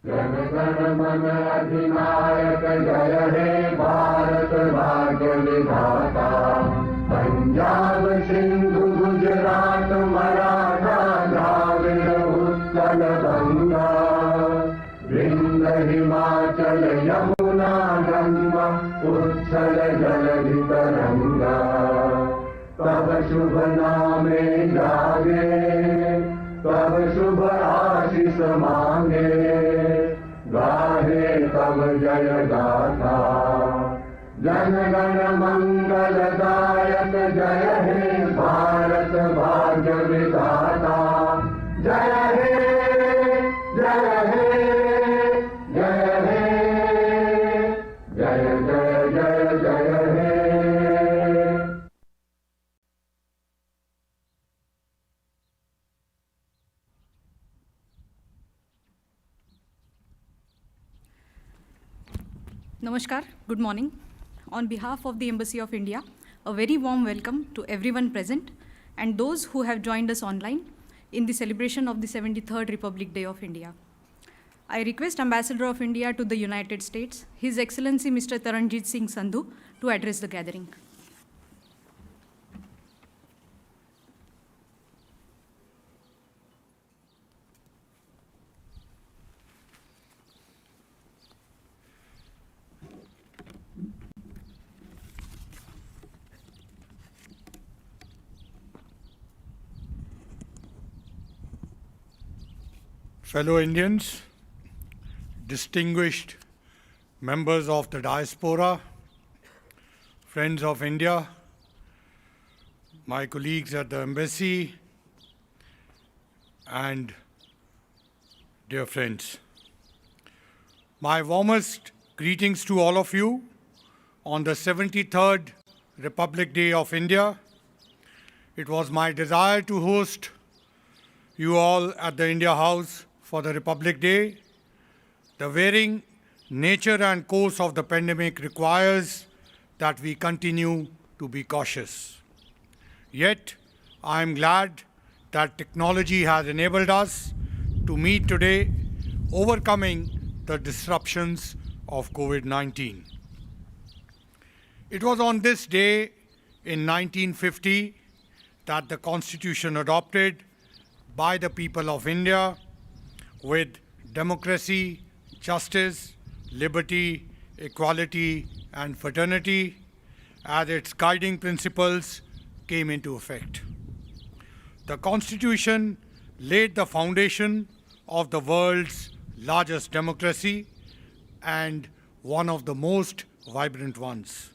जन गण मन अधिनायक जय हे भारत भाग्य विधाता। पंजाब सिंधु गुजरात मराठा द्राविड़ उत्कल गंगा। विंध्य हिमाचल यमुना गंगा उच्छल जलधि तरंगा। तब शुभ नामे जागे तब शुभ आशीष मांगे। गाहे तब जय गाथा जन गण मंगलदायक जय हे भारत भाग्य विधाता। जय हे जय हे जय हे जय जय जय जय हे। Namaskar, good morning. On behalf of the Embassy of India, a very warm welcome to everyone present and those who have joined us online in the celebration of the 73rd Republic Day of India. I request Ambassador of India to the United States, His Excellency Mr. Taranjit Singh Sandhu, to address the gathering. Fellow Indians, distinguished members of the diaspora, friends of India, my colleagues at the embassy, and dear friends, my warmest greetings to all of you on the 73rd Republic Day of India. It was my desire to host you all at the India House for the Republic Day. The varying nature and course of the pandemic requires that we continue to be cautious. Yet, I am glad that technology has enabled us to meet today, overcoming the disruptions of COVID-19. It was on this day in 1950 that the Constitution adopted by the people of India with democracy, justice, liberty, equality, and fraternity as its guiding principles came into effect. The Constitution laid the foundation of the world's largest democracy and one of the most vibrant ones.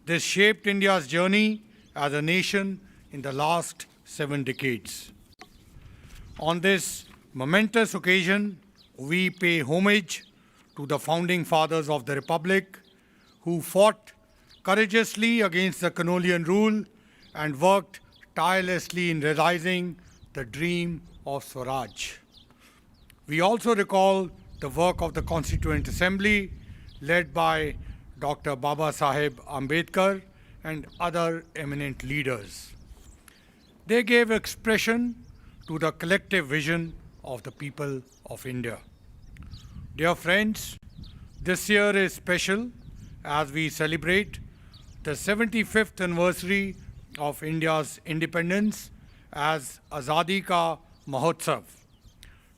This shaped India's journey as a nation in the last 7 decades. On this momentous occasion, we pay homage to the founding fathers of the Republic who fought courageously against the colonial rule and worked tirelessly in realizing the dream of Swaraj. We also recall the work of the Constituent Assembly led by Dr. Baba Saheb Ambedkar and other eminent leaders. They gave expression to the collective vision of the people of India. Dear friends, this year is special as we celebrate the 75th anniversary of India's independence as Azadi Ka Mahotsav.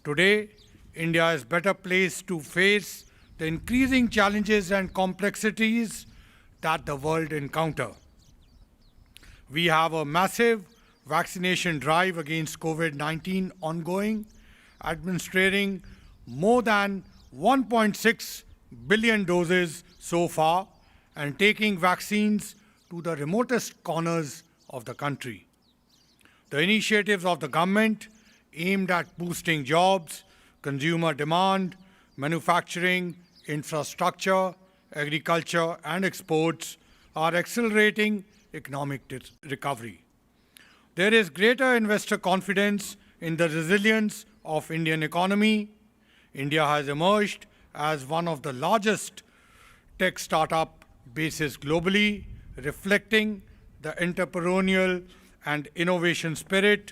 Today, India is better placed to face the increasing challenges and complexities that the world encounter. We have a massive vaccination drive against COVID-19 ongoing, administering more than 1.6 billion doses so far and taking vaccines to the remotest corners of the country. The initiatives of the government aimed at boosting jobs, consumer demand, manufacturing, infrastructure, agriculture, and exports are accelerating economic recovery. There is greater investor confidence in the resilience of Indian economy. India has emerged as one of the largest tech startup bases globally, reflecting the entrepreneurial and innovation spirit,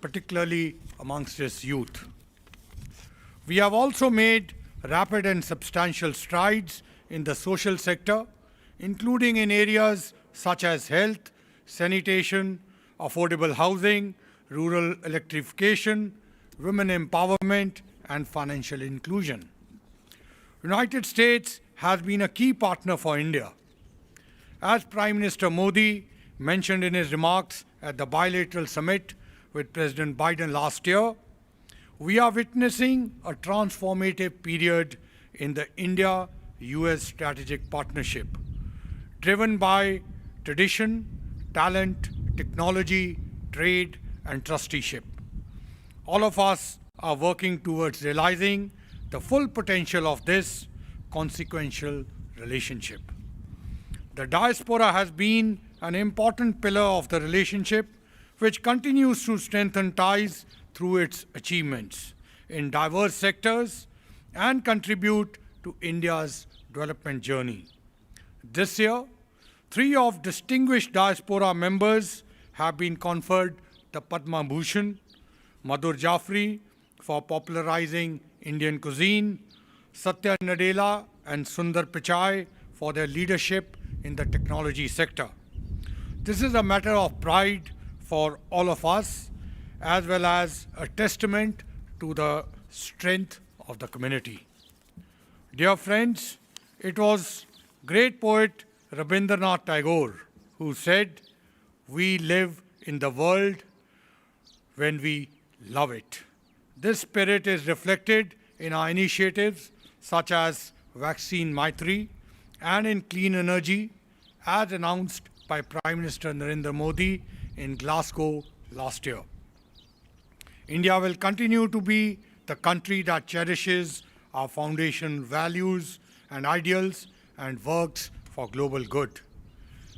particularly amongst its youth. We have also made rapid and substantial strides in the social sector, including in areas such as health, sanitation, affordable housing, rural electrification, women empowerment, and financial inclusion. United States has been a key partner for India. As Prime Minister Modi mentioned in his remarks at the bilateral summit with President Biden last year, we are witnessing a transformative period in the India-US strategic partnership, driven by tradition, talent, technology, trade, and trusteeship. All of us are working towards realizing the full potential of this consequential relationship. The diaspora has been an important pillar of the relationship, which continues to strengthen ties through its achievements in diverse sectors and contribute to India's development journey. This year, 3 of distinguished diaspora members have been conferred the Padma Bhushan: Madhur Jaffrey for popularizing Indian cuisine, Satya Nadella and Sundar Pichai for their leadership in the technology sector. This is a matter of pride for all of us, as well as a testament to the strength of the community. Dear friends, it was great poet Rabindranath Tagore who said, "We live in the world when we love it." This spirit is reflected in our initiatives such as Vaccine Maitri and in clean energy, as announced by Prime Minister Narendra Modi in Glasgow last year. India will continue to be the country that cherishes our foundation values and ideals and works for global good.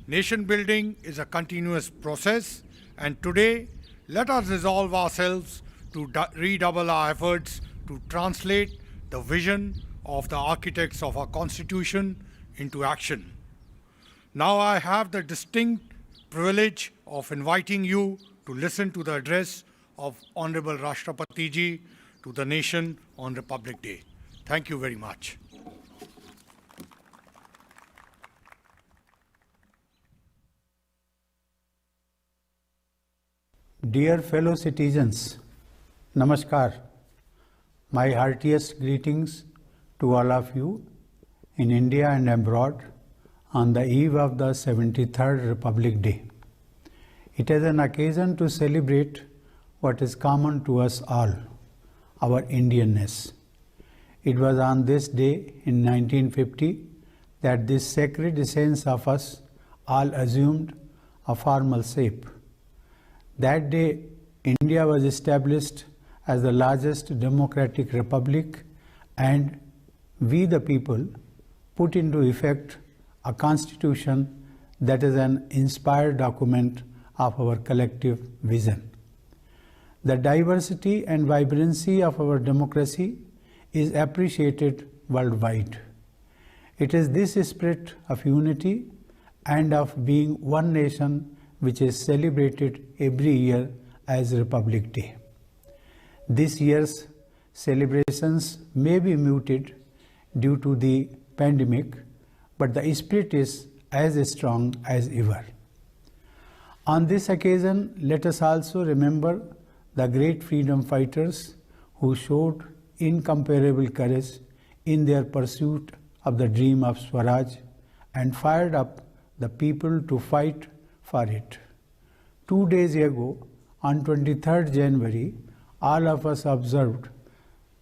Nation building is a continuous process, and today let us resolve ourselves to redouble our efforts to translate the vision of the architects of our Constitution into action. Now I have the distinct privilege of inviting you to listen to the address of Honorable Rashtrapati Ji to the nation on Republic Day. Thank you very much. Dear fellow citizens, Namaskar. My heartiest greetings to all of you in India and abroad on the eve of the 73rd Republic Day. It is an occasion to celebrate what is common to us all, our Indianness. It was on this day in 1950 that this sacred essence of us all assumed a formal shape. That day, India was established as the largest democratic republic, and we the people put into effect a constitution that is an inspired document of our collective vision. The diversity and vibrancy of our democracy is appreciated worldwide. It is this spirit of unity and of being one nation which is celebrated every year as Republic Day. This year's celebrations may be muted due to the pandemic, but the spirit is as strong as ever. On this occasion, let us also remember the great freedom fighters who showed incomparable courage in their pursuit of the dream of Swaraj and fired up the people to fight for it. 2 days ago, on 23rd January, all of us observed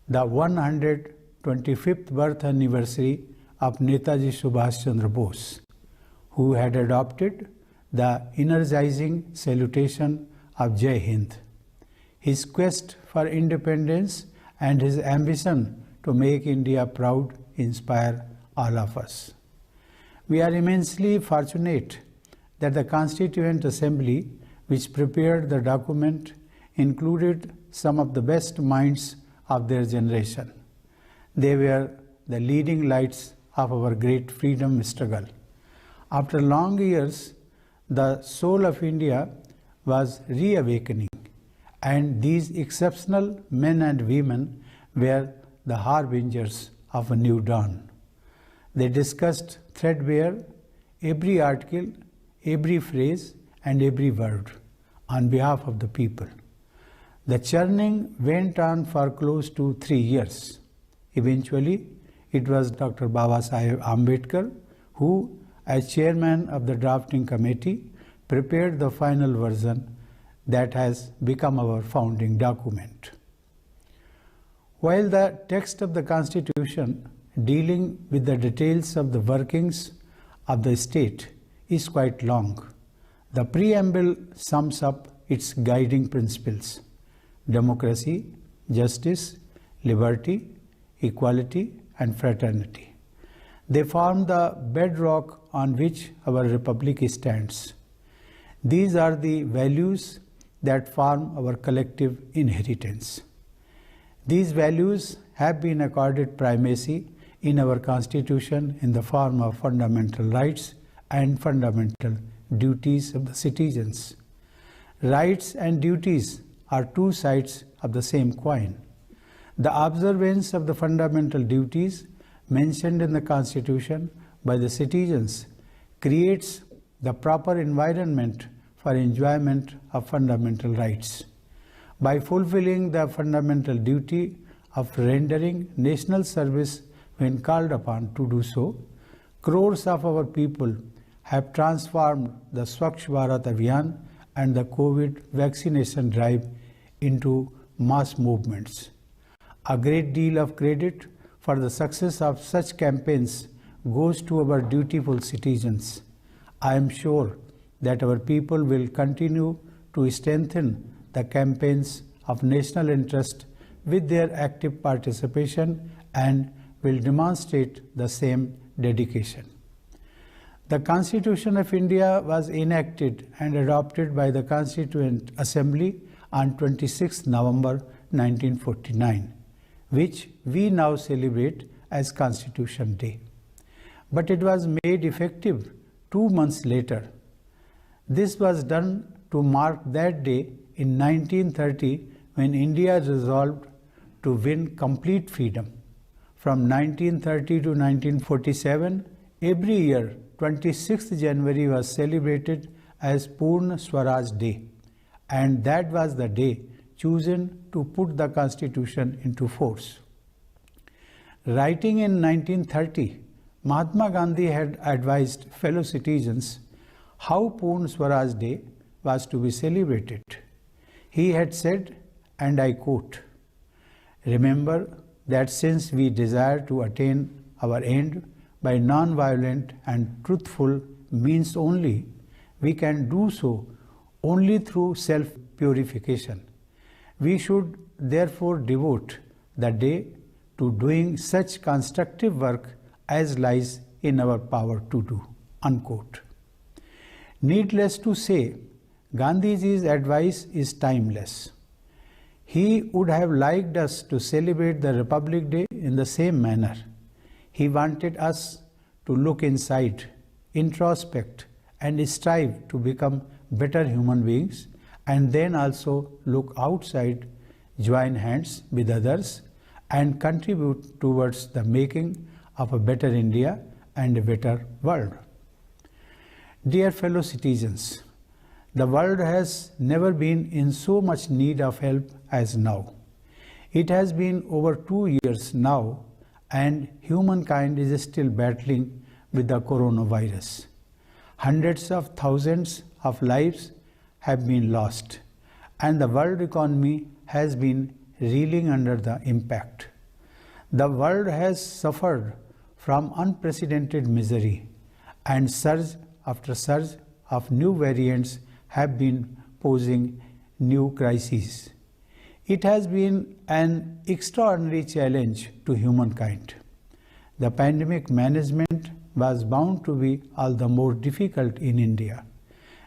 the 125th birth anniversary of Netaji Subhash Chandra Bose, who had adopted the energizing salutation of Jai Hind. His quest for independence and his ambition to make India proud inspire all of us. We are immensely fortunate that the Constituent Assembly, which prepared the document, included some of the best minds of their generation. They were the leading lights of our great freedom struggle. After long years, the soul of India was reawakening, and these exceptional men and women were the harbingers of a new dawn. They discussed threadbare every article, every phrase, and every word on behalf of the people. The churning went on for close to 3 years. Eventually, it was Dr. Babasaheb Ambedkar who, as chairman of the drafting committee, prepared the final version that has become our founding document. While the text of the Constitution dealing with the details of the workings of the state is quite long, the preamble sums up its guiding principles: democracy, justice, liberty, equality, and fraternity. They form the bedrock on which our republic stands. These are the values that form our collective inheritance. These values have been accorded primacy in our Constitution in the form of fundamental rights and fundamental duties of the citizens. Rights and duties are two sides of the same coin. The observance of the fundamental duties mentioned in the Constitution by the citizens creates the proper environment for enjoyment of fundamental rights. By fulfilling the fundamental duty of rendering national service when called upon to do so, crores of our people have transformed the Swachh Bharat Abhiyan and the COVID vaccination drive into mass movements. A great deal of credit for the success of such campaigns goes to our dutiful citizens. I am sure that our people will continue to strengthen the campaigns of national interest with their active participation and will demonstrate the same dedication. The Constitution of India was enacted and adopted by the Constituent Assembly on 26 November 1949, which we now celebrate as Constitution Day. But it was made effective 2 months later. This was done to mark that day in 1930 when India resolved to win complete freedom. From 1930 to 1947, every year 26th January was celebrated as Purna Swaraj Day, and that was the day chosen to put the Constitution into force. Writing in 1930, Mahatma Gandhi had advised fellow citizens how Purna Swaraj Day was to be celebrated. He had said, and I quote, "Remember that since we desire to attain our end by non-violent and truthful means only, we can do so only through self-purification. We should therefore devote the day to doing such constructive work as lies in our power to do." Unquote. Needless to say, Gandhiji's advice is timeless. He would have liked us to celebrate the Republic Day in the same manner. He wanted us to look inside, introspect, and strive to become better human beings, and then also look outside, join hands with others, and contribute towards the making of a better India and a better world. Dear fellow citizens, the world has never been in so much need of help as now. It has been over 2 years now, and humankind is still battling with the coronavirus. Hundreds of thousands of lives have been lost, and the world economy has been reeling under the impact. The world has suffered from unprecedented misery, and surge after surge of new variants have been posing new crises. It has been an extraordinary challenge to humankind. The pandemic management was bound to be all the more difficult in India.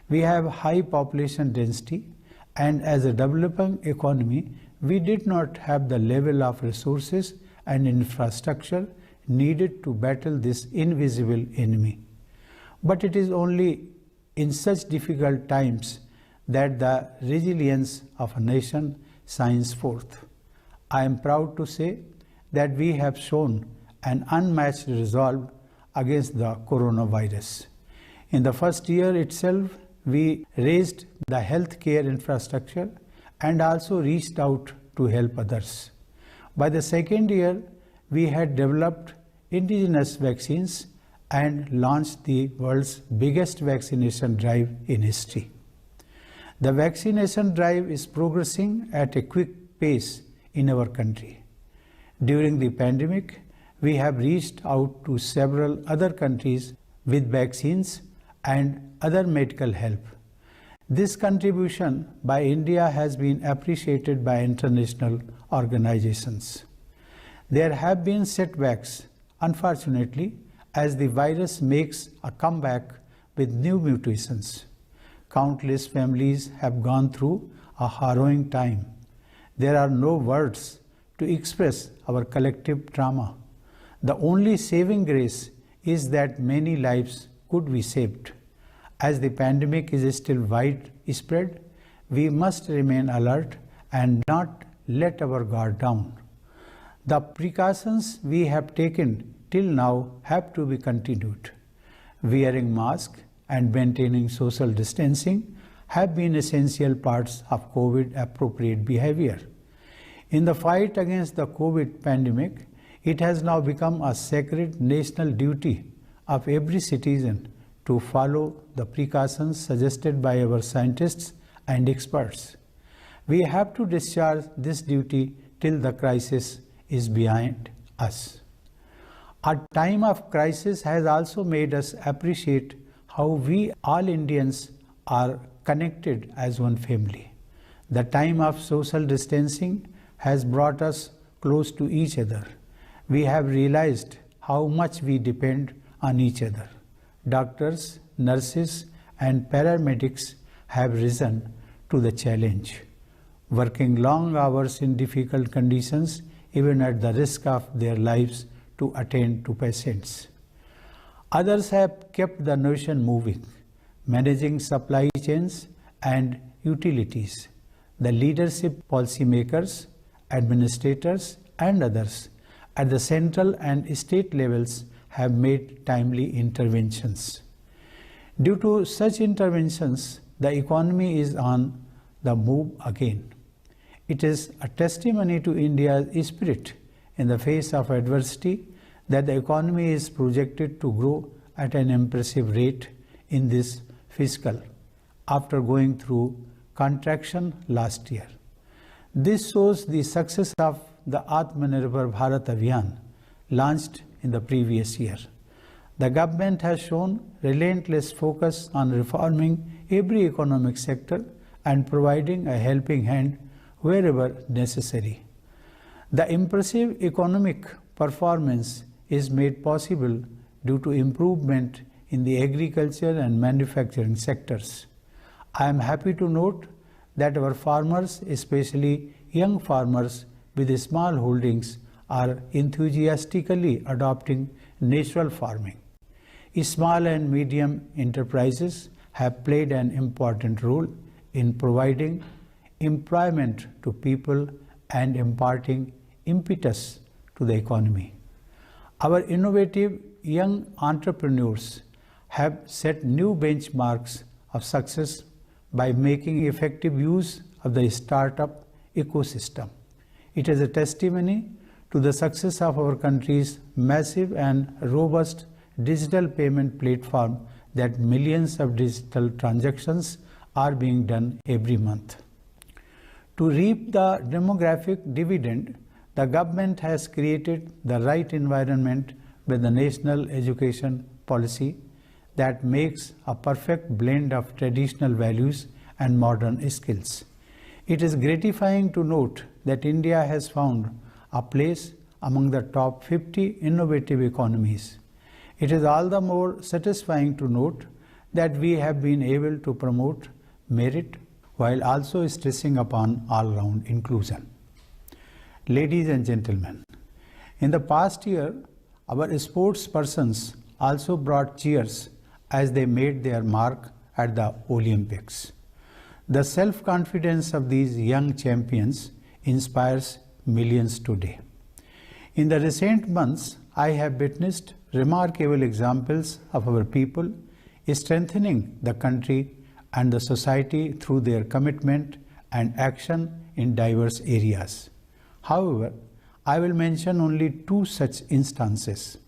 We have high population density, and as a developing economy, we did not have the level of resources and infrastructure needed to battle this invisible enemy. But it is only in such difficult times that the resilience of a nation shines forth. I am proud to say that we have shown and unmatched resolve against the coronavirus. In the first year itself, we raised the healthcare infrastructure and also reached out to help others. By the second year, we had developed indigenous vaccines and launched the world's biggest vaccination drive in history. The vaccination drive is progressing at a quick pace in our country. During the pandemic, we have reached out to several other countries with vaccines and other medical help. This contribution by India has been appreciated by international organizations. There have been setbacks, unfortunately, as the virus makes a comeback with new mutations. Countless families have gone through a harrowing time. There are no words to express our collective trauma. The only saving grace is that many lives could be saved. As the pandemic is still widespread, we must remain alert and not let our guard down. The precautions we have taken till now have to be continued. Wearing masks and maintaining social distancing have been essential parts of COVID-appropriate behavior. In the fight against the COVID pandemic, it has now become a sacred national duty of every citizen to follow the precautions suggested by our scientists and experts. We have to discharge this duty till the crisis is behind us. A time of crisis has also made us appreciate how we all Indians are connected as one family. The time of social distancing has brought us close to each other. We have realized how much we depend on each other. Doctors, nurses, and paramedics have risen to the challenge, working long hours in difficult conditions, even at the risk of their lives, to attend to patients. Others have kept the nation moving, managing supply chains and utilities. The leadership, policymakers, administrators, and others at the central and state levels have made timely interventions. Due to such interventions, the economy is on the move again. It is a testimony to India's spirit in the face of adversity that the economy is projected to grow at an impressive rate in this fiscal after going through contraction last year. This shows the success of the Atmanirbhar Bharat Abhiyan launched in the previous year. The government has shown relentless focus on reforming every economic sector and providing a helping hand wherever necessary. The impressive economic performance is made possible due to improvement in the agriculture and manufacturing sectors. I am happy to note that our farmers, especially young farmers with small holdings, are enthusiastically adopting natural farming. Small and medium enterprises have played an important role in providing employment to people and imparting impetus to the economy. Our innovative young entrepreneurs have set new benchmarks of success by making effective use of the startup ecosystem. It is a testimony to the success of our country's massive and robust digital payment platform that millions of digital transactions are being done every month. To reap the demographic dividend, the government has created the right environment with the national education policy that makes a perfect blend of traditional values and modern skills. It is gratifying to note that India has found a place among the top 50 innovative economies. It is all the more satisfying to note that we have been able to promote merit while also stressing upon all-round inclusion. Ladies and gentlemen, in the past year, our sports persons also brought cheers as they made their mark at the Olympics. The self-confidence of these young champions inspires millions today. In the recent months, I have witnessed remarkable examples of our people strengthening the country and the society through their commitment and action in diverse areas. However, I will mention only two such instances.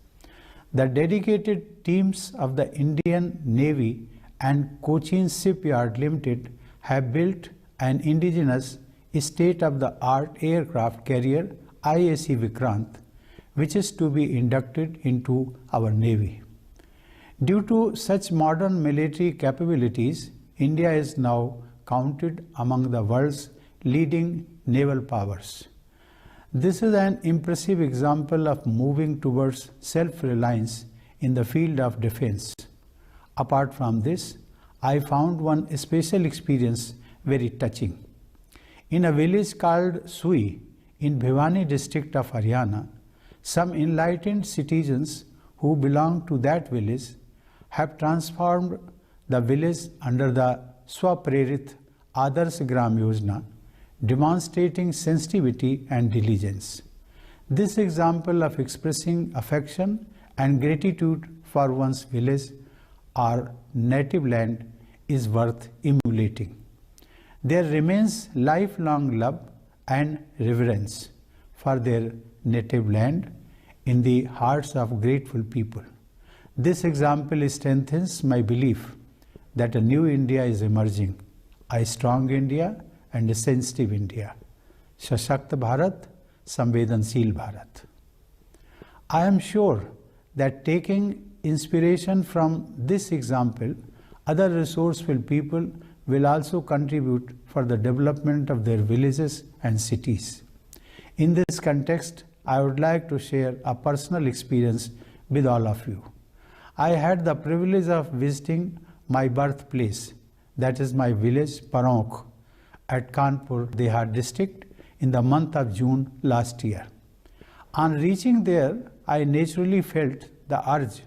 The dedicated teams of the Indian Navy and Cochin Shipyard Limited have built an indigenous state-of-the-art aircraft carrier IAC Vikrant, which is to be inducted into our Navy. Due to such modern military capabilities, India is now counted among the world's leading naval powers. This is an impressive example of moving towards self-reliance in the field of defense. Apart from this, I found one special experience very touching. In a village called Sui in Bhiwani district of Haryana, some enlightened citizens who belong to that village have transformed the village under the Swaprerit Adarsh Gram Yojana, demonstrating sensitivity and diligence. This example of expressing affection and gratitude for one's village or native land is worth emulating. There remains lifelong love and reverence for their native land in the hearts of grateful people. This example strengthens my belief that a new India is emerging, a strong India and a sensitive India. Sashakt Bharat, Samvedansheel Bharat. I am sure that taking inspiration from this example, other resourceful people will also contribute for the development of their villages and cities. In this context, I would like to share a personal experience with all of you. I had the privilege of visiting my birthplace, that is my village Paronk, at Kanpur, Dehad district in the month of June last year. On reaching there, I naturally felt the urge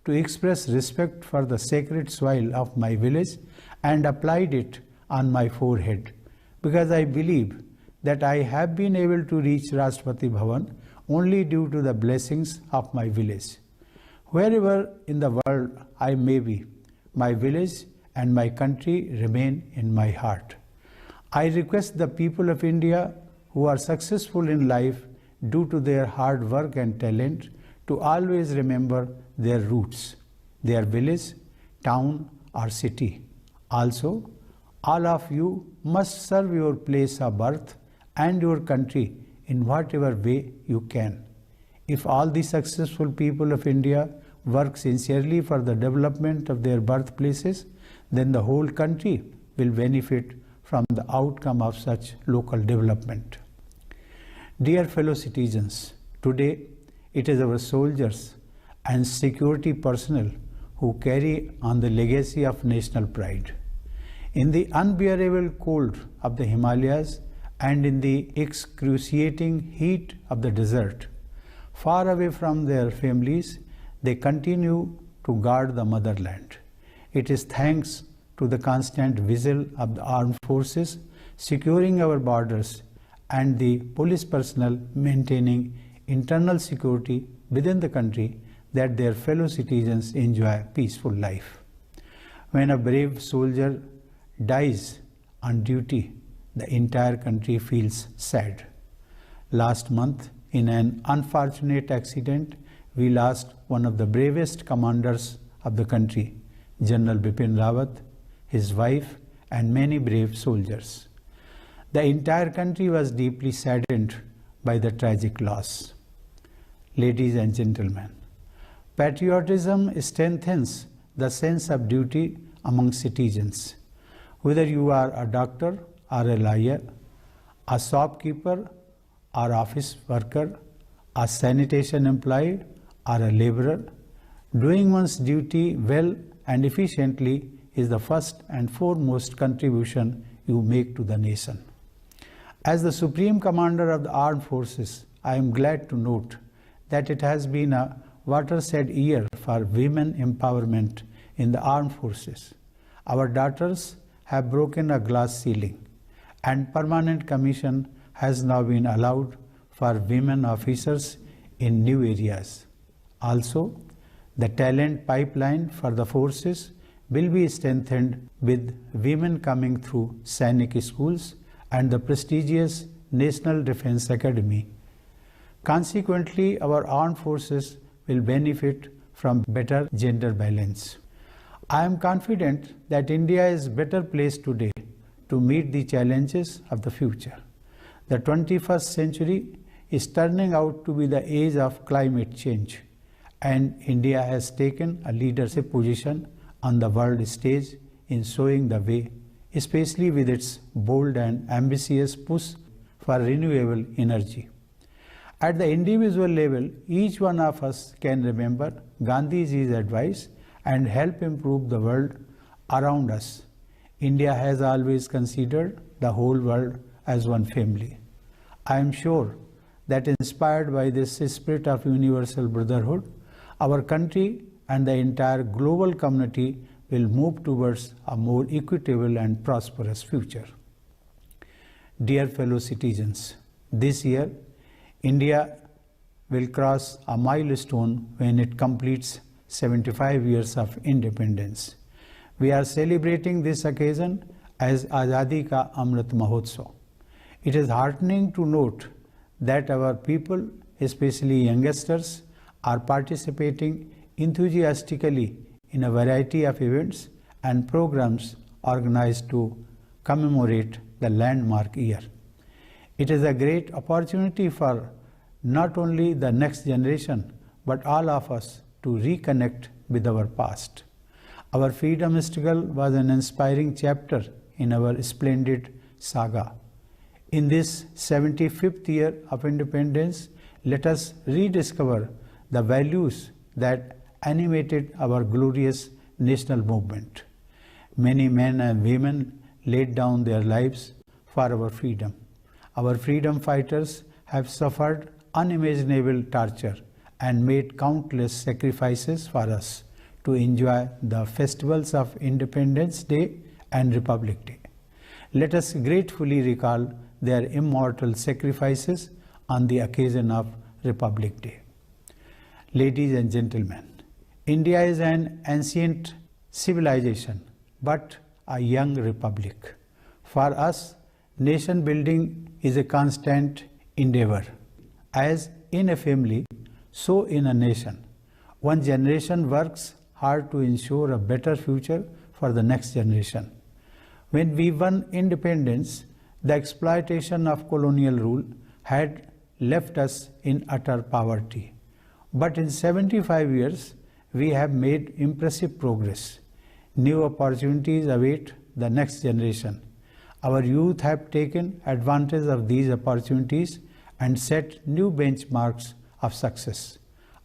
to express respect for the sacred soil of my village and applied it on my forehead, because I believe that I have been able to reach Rashtrapati Bhavan only due to the blessings of my village. Wherever in the world I may be, my village and my country remain in my heart. I request the people of India who are successful in life due to their hard work and talent to always remember their roots, their village, town or city. Also, all of you must serve your place of birth and your country in whatever way you can. If all the successful people of India work sincerely for the development of their birthplaces, then the whole country will benefit from the outcome of such local development. Dear fellow citizens, today it is our soldiers and security personnel who carry on the legacy of national pride. In the unbearable cold of the Himalayas and in the excruciating heat of the desert, far away from their families, they continue to guard the motherland. It is thanks to the constant vigil of the armed forces securing our borders and the police personnel maintaining internal security within the country that their fellow citizens enjoy a peaceful life. When a brave soldier dies on duty, the entire country feels sad. Last month, in an unfortunate accident, we lost one of the bravest commanders of the country, General Bipin Rawat, his wife, and many brave soldiers. The entire country was deeply saddened by the tragic loss. Ladies and gentlemen, patriotism strengthens the sense of duty among citizens. Whether you are a doctor or a lawyer, a shopkeeper or office worker, a sanitation employee or a laborer, doing one's duty well and efficiently is the first and foremost contribution you make to the nation. As the Supreme Commander of the Armed Forces, I am glad to note that it has been a watershed year for women empowerment in the armed forces. Our daughters have broken a glass ceiling, and permanent commission has now been allowed for women officers in new areas. Also, the talent pipeline for the forces will be strengthened with women coming through Sainik schools and the prestigious National Defence Academy. Consequently, our armed forces will benefit from better gender balance. I am confident that India is better placed today to meet the challenges of the future. The 21st century is turning out to be the age of climate change, and India has taken a leadership position on the world stage in showing the way, especially with its bold and ambitious push for renewable energy. At the individual level, each one of us can remember Gandhiji's advice and help improve the world around us. India has always considered the whole world as one family. I am sure that inspired by this spirit of universal brotherhood, our country and the entire global community will move towards a more equitable and prosperous future. Dear fellow citizens, this year, India will cross a milestone when it completes 75 years of independence. We are celebrating this occasion as Azadi Ka Amrit Mahotsav. It is heartening to note that our people, especially youngsters, are participating enthusiastically in a variety of events and programs organized to commemorate the landmark year. It is a great opportunity for not only the next generation but all of us to reconnect with our past. Our freedom struggle was an inspiring chapter in our splendid saga. In this 75th year of independence, let us rediscover the values that animated our glorious national movement. Many men and women laid down their lives for our freedom. Our freedom fighters have suffered unimaginable torture and made countless sacrifices for us to enjoy the festivals of Independence Day and Republic Day. Let us gratefully recall their immortal sacrifices on the occasion of Republic Day. Ladies and gentlemen, India is an ancient civilization but a young republic. For us, nation building is a constant endeavor. As in a family, so in a nation. One generation works hard to ensure a better future for the next generation. When we won independence, the exploitation of colonial rule had left us in utter poverty. But in 75 years, we have made impressive progress. New opportunities await the next generation. Our youth have taken advantage of these opportunities and set new benchmarks of success.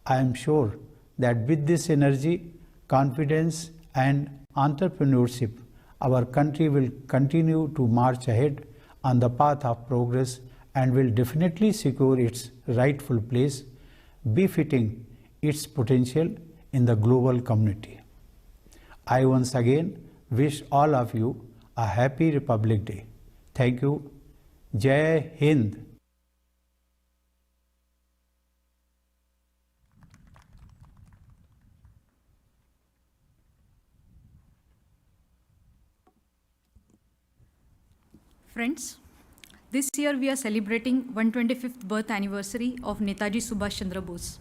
I am sure that with this energy, confidence, and entrepreneurship, our country will continue to march ahead on the path of progress and will definitely secure its rightful place, befitting its potential in the global community. I once again wish all of you a happy Republic Day. Thank you. Jai Hind. Friends, this year we are celebrating 125th birth anniversary of Netaji Subhash Chandra Bose.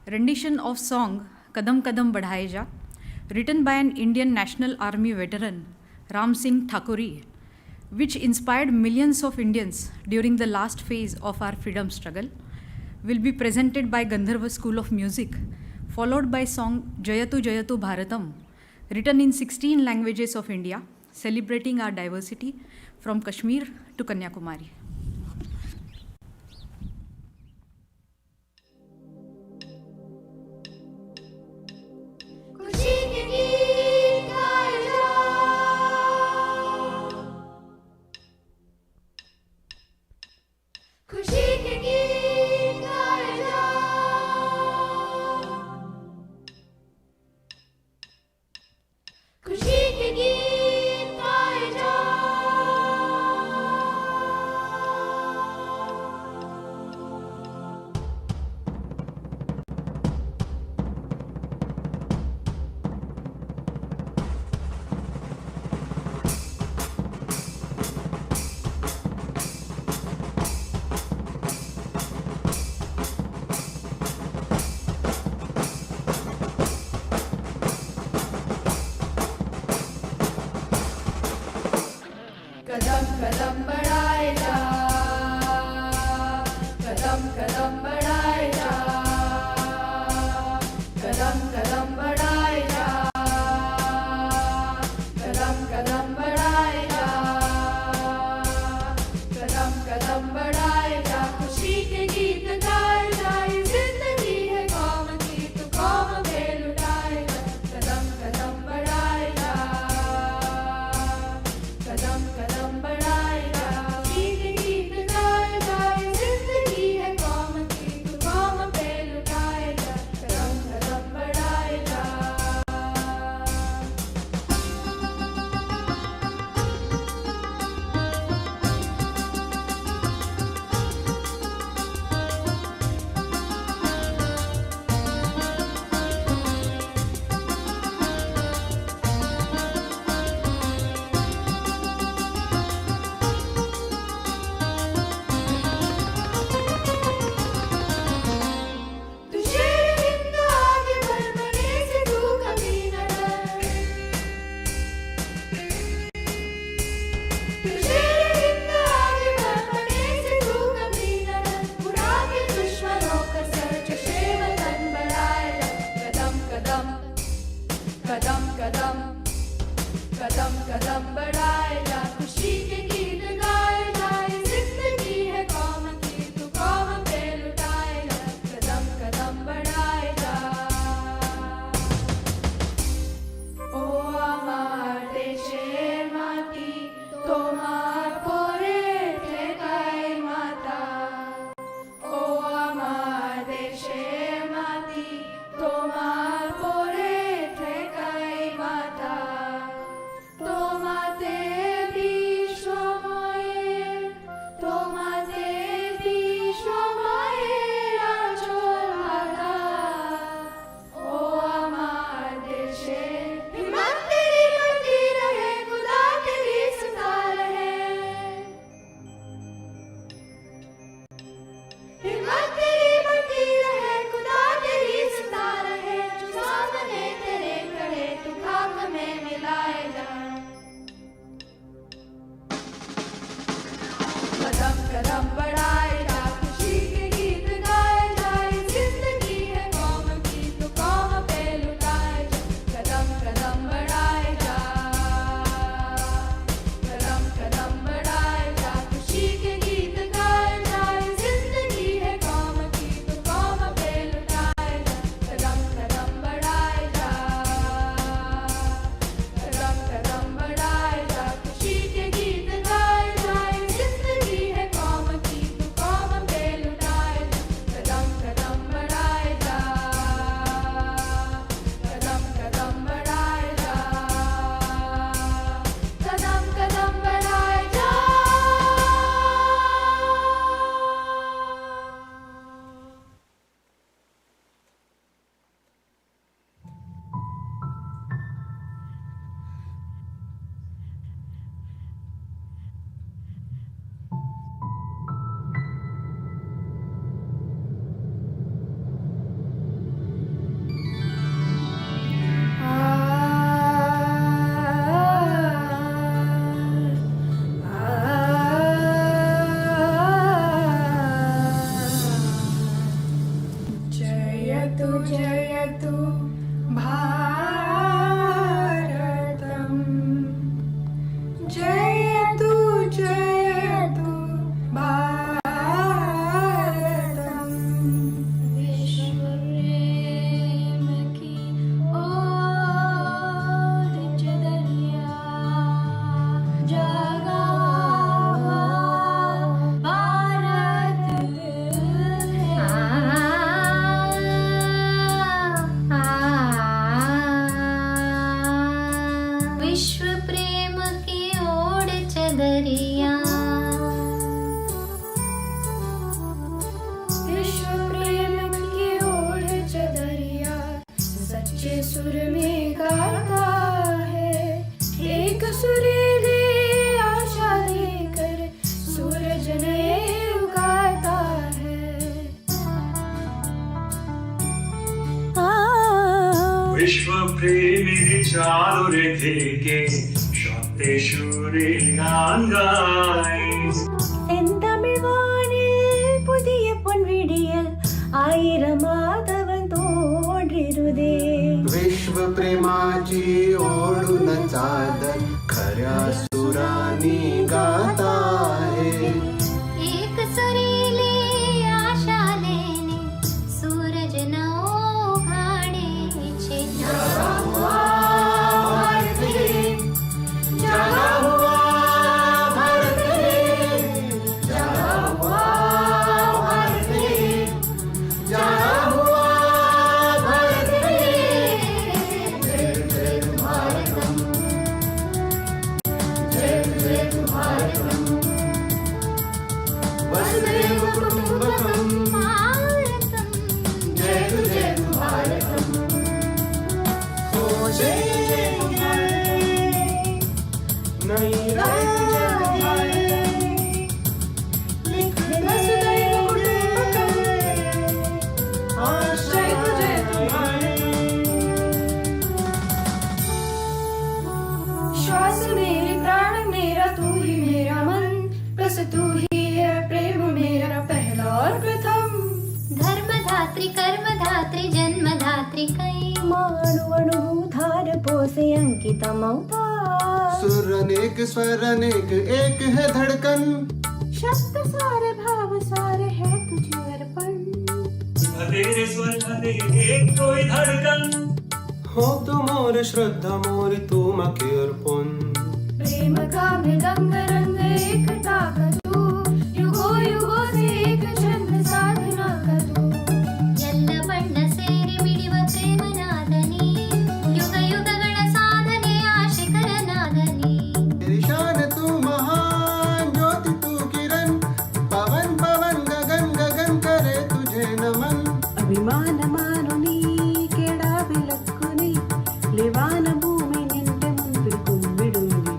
Rendition of song Kadam Kadam Badhaye Ja, written by an Indian National Army veteran, Ram Singh Thakuri, which inspired millions of Indians during the last phase of our freedom struggle, will be presented by Gandharva School of Music, followed by song Jayatu Jayatu Bharatam, written in 16 languages of India, celebrating our diversity from Kashmir to Kanyakumari. প্রেমের চাদরে থেকে সত্যে সুরে গান গায় செந்தமிழ் வானில் புதிய பொன்விடியல் ஆயிரமாதவன் தோன்றிருதே विश्व प्रेमाची ओढून चादर खऱ्या सुरानी गाता आहे एक सुरीली आशा लेने सूरज न ओघाडे छे वसुदेव कुटुंबकम भारतम जय जय भारतम हो जय नहीं श्वास मेरे प्राण मेरा तू ही मेरा मन बस तू ही है प्रेम मेरा पहला और प्रथम धर्मधात्री कर्मधात्री जन्मधात्री कै मानवनुभूधार पोसे अंकितमौता सुर अनेक स्वर अनेक एक है धड़कन शब्द सारे भाव सारे है तुझे अर्पण तेरे स्वर ढले एक कोई धड़कन हो तू मोर श्रद्धा मोर तू माके अर्पण प्रेम का मृदंग रंग एकता करू युगो युगो से एक छंद साधना करू ಎಲ್ಲ ಬಣ್ಣ ಸೇರಿ ಮಿಡಿವ ಪ್ರೇಮನಾದನಿ ಯುಗ ಯುಗಗಳ ಸಾಧನೆಯ ಶಿಖರನಾದನಿ तेरी शान तू महान ज्योति तू किरण पवन पवन गगन गगन करे तुझे नमन అభిమాన మానుని కేడా విలక్కుని లేవాన భూమి నింటే ముందు కుమ్మిడుంది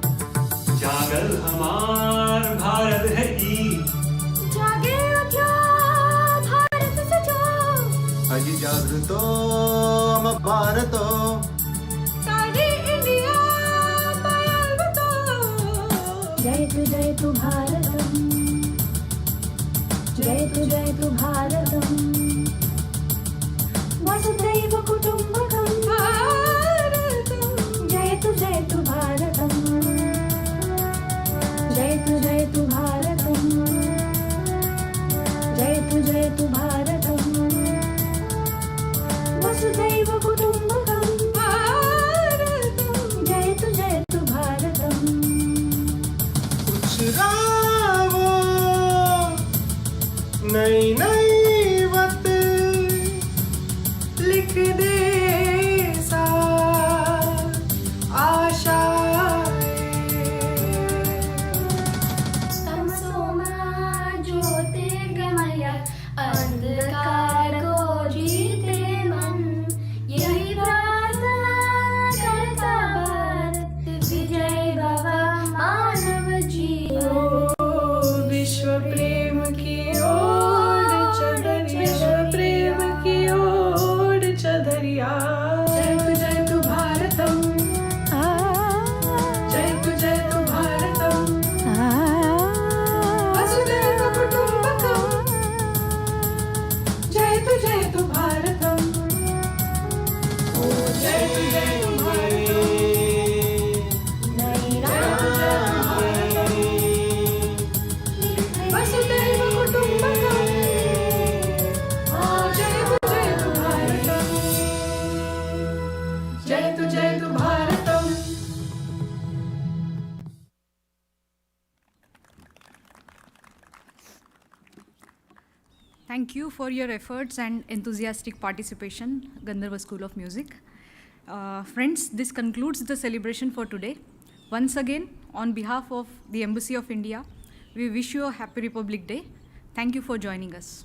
जागर हमार भारत है ई जागे उठ्या भारत सजो अजी जागृतो म भारतो सारी इंडिया पायालवतो जय तू भारतम जय तू भारतम वसुधैव कुटुंबकम भारतम जय तू भारतम जय तू भारतम जय तू भारतम वसुधैव कुटुंबकम भारतम जय तू भारतम कुछ रावो नई नई बात लिख दे सा आशा तमसोमा ज्योतिर्गमय अंधकार को जीते मन यही प्रार्थना करता भारत विजय भव मानव जीवन विश्व प्रेम की ओर चढ़ विश्व प्रेम की ओर चढ़रिया जय तू भारतम जय तू भारतम वसुधैव कुटुंबकम जय तू भारतम जय तू भारतम वसुधैव कुटुंबकम जय तू भारतम जय तू Bharatam Thank you for your efforts and enthusiastic participation, Gandharva School of Music. Friends, this concludes the celebration for today. Once again, on behalf of the Embassy of India, we wish you a happy Republic Day. Thank you for joining us.